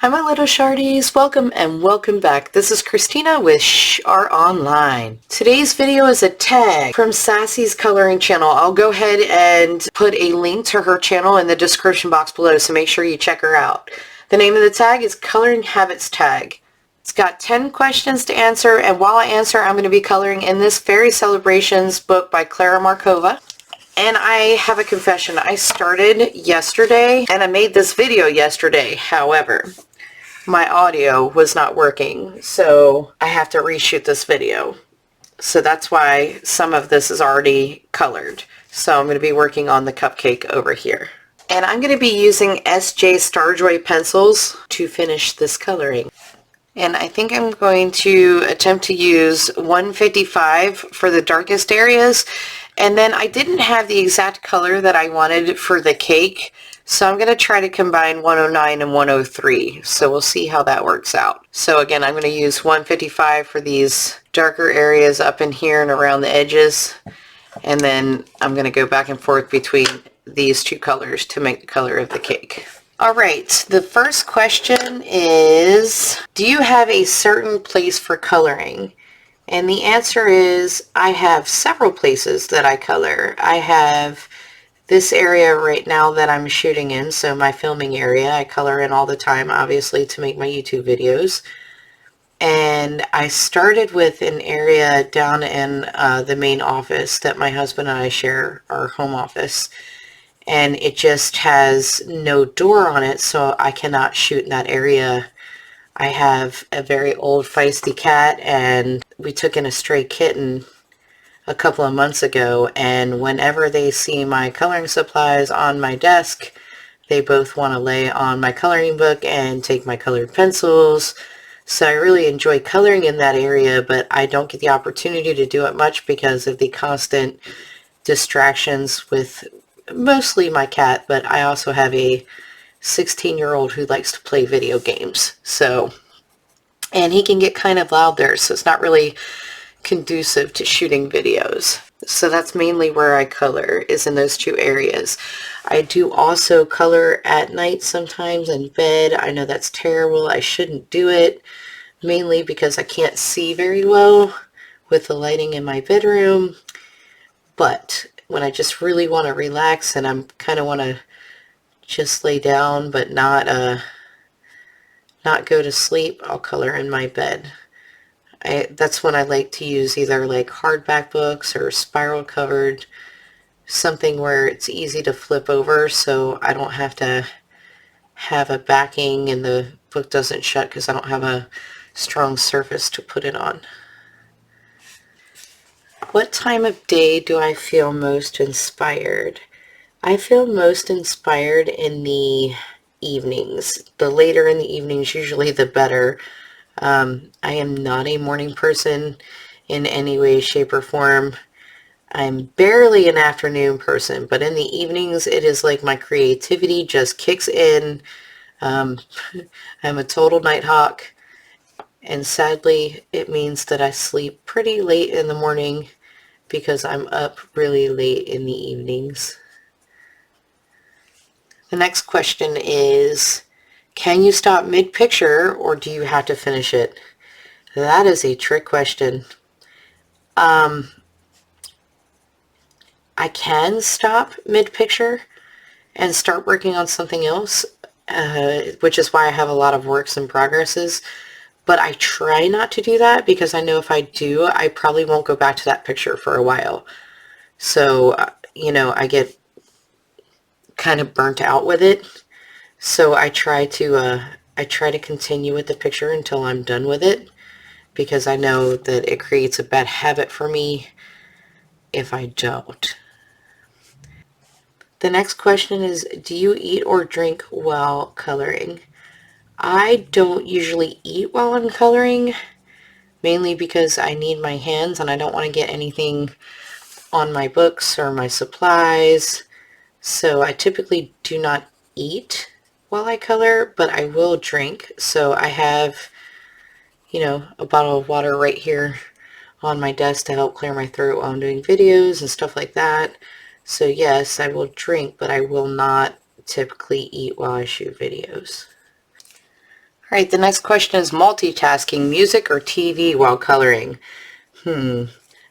Hi my little shardies, welcome and welcome back. This is Christina with Shhh Online. Today's video is a tag from Sassy's Coloring channel. I'll go ahead and put a link to her channel in the description box below, so make sure you check her out. The name of the tag is Coloring Habits Tag. It's got 10 questions to answer, and while I answer, I'm going to be coloring in this Fairy Celebrations book by Clara Markova. And I have a confession. I started yesterday and I made this video yesterday. However, my audio was not working, so I have to reshoot this video. So that's why some of this is already colored. So I'm going to be working on the cupcake over here. And I'm going to be using SJ Starjoy pencils to finish this coloring. And I think I'm going to attempt to use 155 for the darkest areas. And then I didn't have the exact color that I wanted for the cake, so I'm going to try to combine 109 and 103. So we'll see how that works out. So again, I'm going to use 155 for these darker areas up in here and around the edges. And then I'm going to go back and forth between these two colors to make the color of the cake. All right, the first question is, do you have a certain place for coloring? And the answer is, I have several places that I color. I have this area right now that I'm shooting in, so my filming area. I color in all the time, obviously, to make my YouTube videos. And I started with an area down in the main office that my husband and I share, our home office. And it just has no door on it, so I cannot shoot in that area. I have a very old feisty cat, and we took in a stray kitten a couple of months ago, and whenever they see my coloring supplies on my desk, they both want to lay on my coloring book and take my colored pencils. So I really enjoy coloring in that area, but I don't get the opportunity to do it much because of the constant distractions with mostly my cat, but I also have a 16-year-old who likes to play video games. So, and he can get kind of loud there, so it's not really conducive to shooting videos. So that's mainly where I color, is in those two areas. I do also color at night sometimes in bed. I know that's terrible. I shouldn't do it, mainly because I can't see very well with the lighting in my bedroom. But when I just really want to relax and I'm kind of want to just lay down but not go to sleep, I'll color in my bed. That's when I like to use either like hardback books or spiral covered, something where it's easy to flip over so I don't have to have a backing and the book doesn't shut because I don't have a strong surface to put it on. What time of day do I feel most inspired? I feel most inspired in the evenings. The later in the evenings, usually the better. I am not a morning person in any way, shape, or form. I'm barely an afternoon person, but in the evenings, it is like my creativity just kicks in. I'm a total night hawk, and sadly, it means that I sleep pretty late in the morning because I'm up really late in the evenings. The next question is, can you stop mid-picture or do you have to finish it? That is a trick question. I can stop mid-picture and start working on something else, which is why I have a lot of works in progresses. But I try not to do that because I know if I do, I probably won't go back to that picture for a while. So, you know, I get kind of burnt out with it. So I try to continue with the picture until I'm done with it, because I know that it creates a bad habit for me if I don't. The next question is, do you eat or drink while coloring? I don't usually eat while I'm coloring, mainly because I need my hands and I don't want to get anything on my books or my supplies. So I typically do not eat while I color, but I will drink. So I have, you know, a bottle of water right here on my desk to help clear my throat while I'm doing videos and stuff like that. So yes, I will drink, but I will not typically eat while I shoot videos. Alright, the next question is multitasking, music or TV while coloring?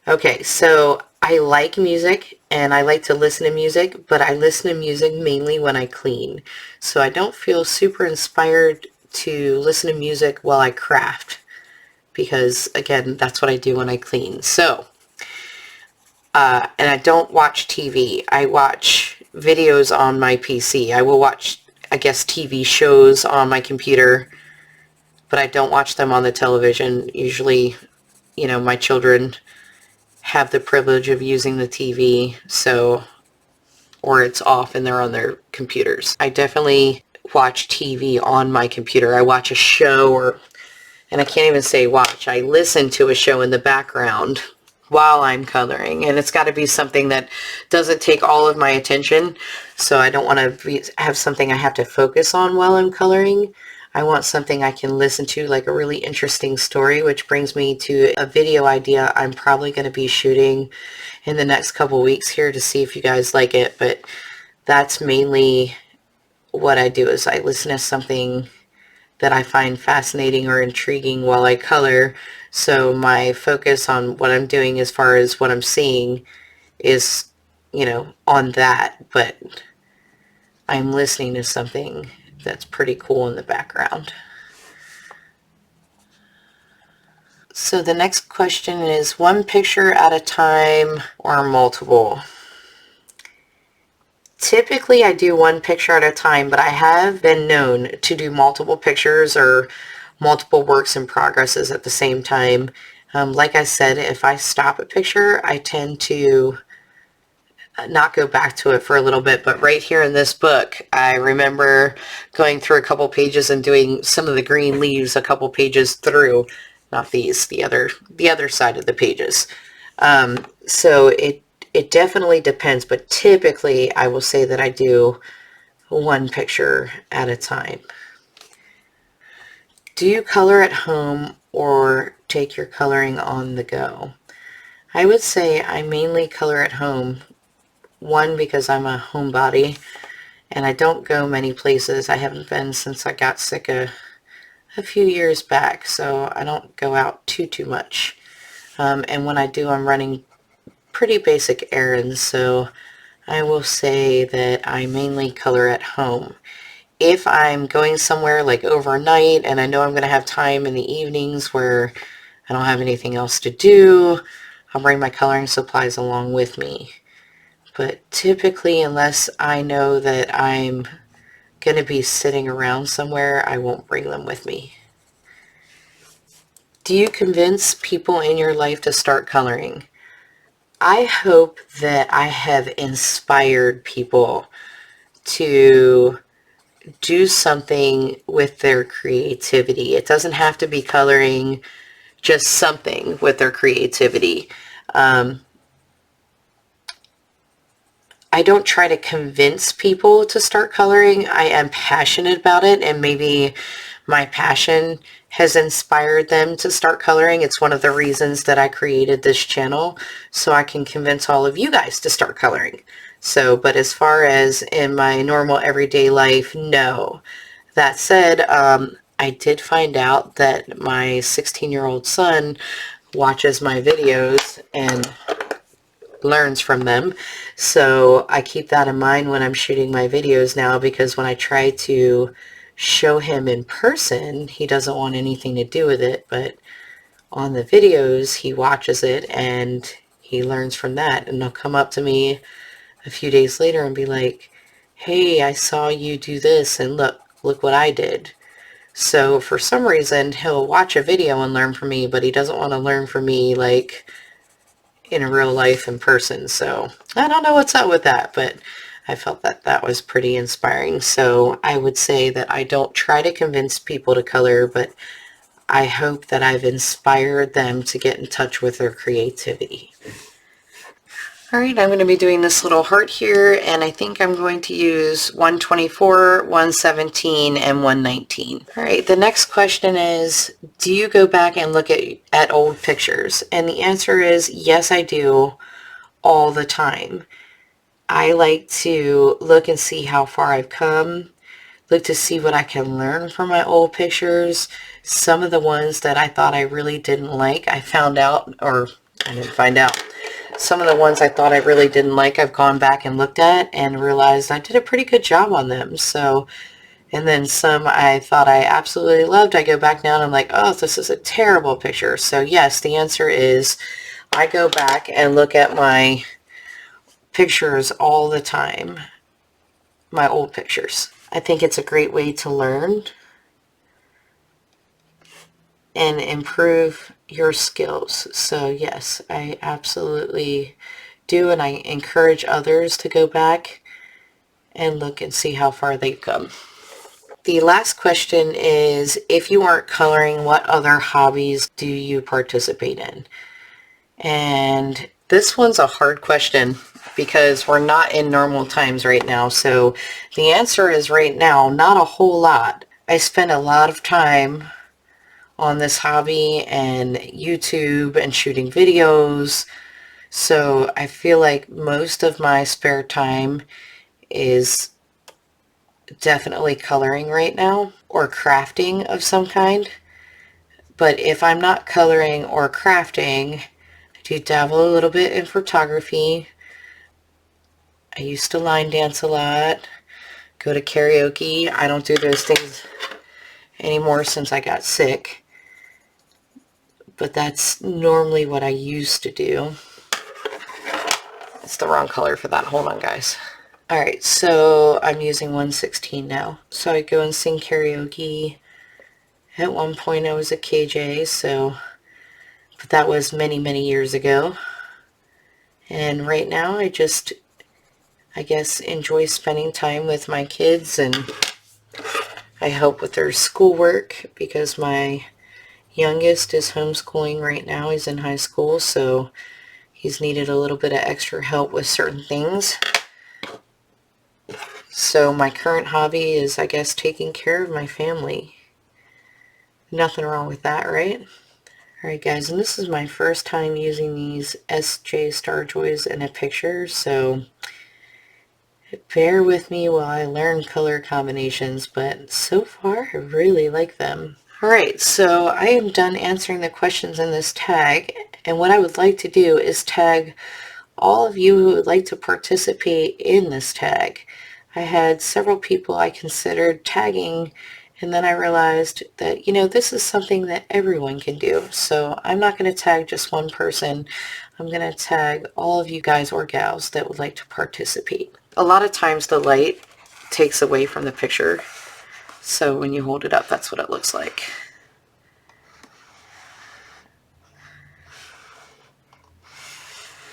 Okay, so I like music and I like to listen to music, but I listen to music mainly when I clean. So I don't feel super inspired to listen to music while I craft because, again, that's what I do when I clean. So, and I don't watch TV. I watch videos on my PC. I will watch, I guess, TV shows on my computer, but I don't watch them on the television. Usually, you know, my children have the privilege of using the TV, so, or it's off and they're on their computers. I definitely watch TV on my computer. I watch a show, or, and I can't even say watch, I listen to a show in the background while I'm coloring, and it's got to be something that doesn't take all of my attention, so I don't want to have something I have to focus on while I'm coloring. I want something I can listen to, like a really interesting story, which brings me to a video idea I'm probably going to be shooting in the next couple weeks here to see if you guys like it. But that's mainly what I do, is I listen to something that I find fascinating or intriguing while I color. So my focus on what I'm doing as far as what I'm seeing is, you know, on that, but I'm listening to something that's pretty cool in the background. So the next question is one picture at a time or multiple? Typically I do one picture at a time, but I have been known to do multiple pictures or multiple works in progresses at the same time. Like I said, if I stop a picture, I tend to not go back to it for a little bit, but right here in this book, I remember going through a couple pages and doing some of the green leaves a couple pages through, not these, the other side of the pages. So it definitely depends, but typically I will say that I do one picture at a time. Do you color at home or take your coloring on the go? I would say I mainly color at home. One, because I'm a homebody and I don't go many places. I haven't been since I got sick a few years back, so I don't go out too much. And when I do, I'm running pretty basic errands, so I will say that I mainly color at home. If I'm going somewhere like overnight and I know I'm going to have time in the evenings where I don't have anything else to do, I'll bring my coloring supplies along with me. But typically, unless I know that I'm going to be sitting around somewhere, I won't bring them with me. Do you convince people in your life to start coloring? I hope that I have inspired people to do something with their creativity. It doesn't have to be coloring, just something with their creativity. I don't try to convince people to start coloring. I am passionate about it, and maybe my passion has inspired them to start coloring. It's one of the reasons that I created this channel, so I can convince all of you guys to start coloring. So, but as far as in my normal everyday life, no. That said, I did find out that my 16-year-old son watches my videos and learns from them. So I keep that in mind when I'm shooting my videos now, because when I try to show him in person, he doesn't want anything to do with it, but on the videos he watches it and he learns from that, and he'll come up to me a few days later and be like, hey, I saw you do this and look what I did. So for some reason he'll watch a video and learn from me, but he doesn't want to learn from me like in real life in person. So I don't know what's up with that, but I felt that that was pretty inspiring. So I would say that I don't try to convince people to color, but I hope that I've inspired them to get in touch with their creativity. Alright, I'm going to be doing this little heart here, and I think I'm going to use 124, 117, and 119. Alright, the next question is, do you go back and look at old pictures? And the answer is yes, I do, all the time. I like to look and see how far I've come, look to see what I can learn from my old pictures. Some of the ones that I thought I really didn't like, I found out, or I didn't find out. Some of the ones I thought I really didn't like, I've gone back and looked at and realized I did a pretty good job on them. So, and then some I thought I absolutely loved, I go back now and I'm like, oh, this is a terrible picture. So yes, the answer is I go back and look at my pictures all the time, my old pictures. I think it's a great way to learn and improve your skills. So yes, I absolutely do, and I encourage others to go back and look and see how far they've come. The last question is, if you aren't coloring, what other hobbies do you participate in? And this one's a hard question because we're not in normal times right now. So the answer is right now, not a whole lot. I spend a lot of time on this hobby and YouTube and shooting videos. So I feel like most of my spare time is definitely coloring right now, or crafting of some kind. But if I'm not coloring or crafting, I do dabble a little bit in photography. I used to line dance a lot, go to karaoke. I don't do those things anymore since I got sick, but that's normally what I used to do. It's the wrong color for that. Hold on, guys. Alright, so I'm using 116 now. So I go and sing karaoke. At one point I was a KJ, but that was many, many years ago. And right now I guess enjoy spending time with my kids, and I help with their schoolwork because my youngest is homeschooling right now. He's in high school, so he's needed a little bit of extra help with certain things. So my current hobby is, I guess, taking care of my family. Nothing wrong with that, right? Alright guys, and this is my first time using these SJ Starjoys in a picture, so bear with me while I learn color combinations, but so far I really like them. Alright, so I am done answering the questions in this tag, and what I would like to do is tag all of you who would like to participate in this tag. I had several people I considered tagging, and then I realized that, this is something that everyone can do. So I'm not going to tag just one person. I'm going to tag all of you guys or gals that would like to participate. A lot of times the light takes away from the picture, so when you hold it up, that's what it looks like.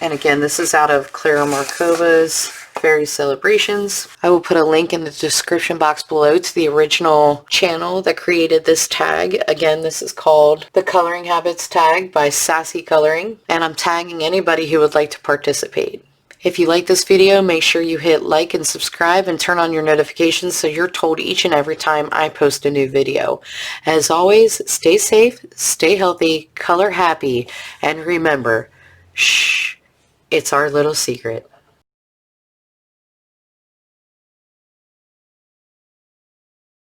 And again, this is out of Clara Markova's Fairy Celebrations. I will put a link in the description box below to the original channel that created this tag. Again, this is called the Coloring Habits tag by Sassy Coloring, and I'm tagging anybody who would like to participate. If you like this video, make sure you hit like and subscribe and turn on your notifications so you're told each and every time I post a new video. As always, stay safe, stay healthy, color happy, and remember, shh, it's our little secret.